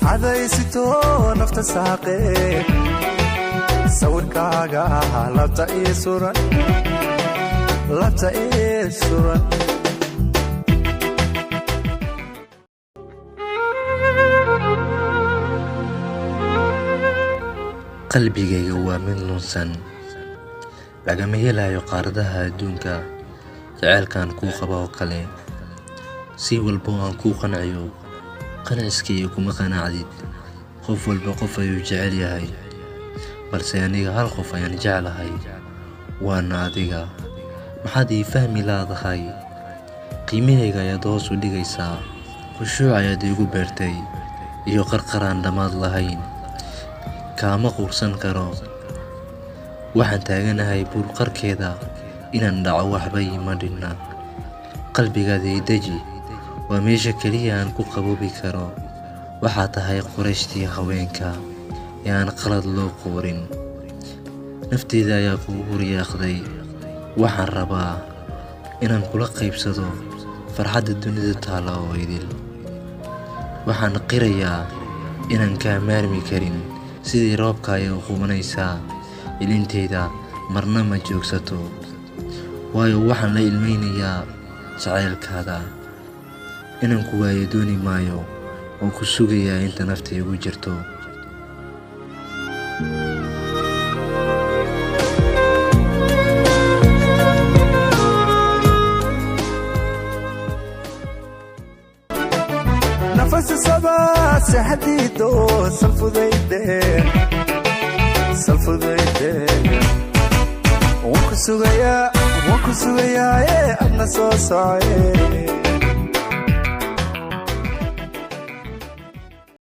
عذيستو نفط ساقي سوركاغا لابتا إيسورا لابتا إيسورا qalbigayga waa mid lunsan lagama helayo qaaradaha adduunka jacaylkan kuu qabo oo kale si walba aan kuu qanciyo qanacskii kuma qanacdid qof walba qof ayuu jecel yahay balse aniga hal qof ayaan jeclahay waana adiga maxaad ii fahmi laadahay qiimahayga ayaad hoos u dhigaysaa khushuuc ayaad igu beertay iyo qarqaraan dhammaad lahayn kaama quursan karo waxaan taaganahay buurqarkeeda inaan dhaco waxba ima dhinna qalbigaada ii deji waa meesha keliya aan ku qaboobi karo waxaa tahay qorashtii haweenka ee aan qalad loo qoorin nafteeda ayaa kuugu riyaaqday waxaan rabaa inaan kula qaybsado farxadda dunida taala oo idil waxaan qirayaa inaan kaa maarmi karin sidii roobka ay u qubanaysaa ilinteeda marna ma joogsato waayo waxaan la ilmeynayaa jacaylkaada inaan ku waayo dooni maayo oo ku sugayaa inta nafta igu jirto نفس الصبا سحديدو سلفوديده وكسوغيا أنا سو صاير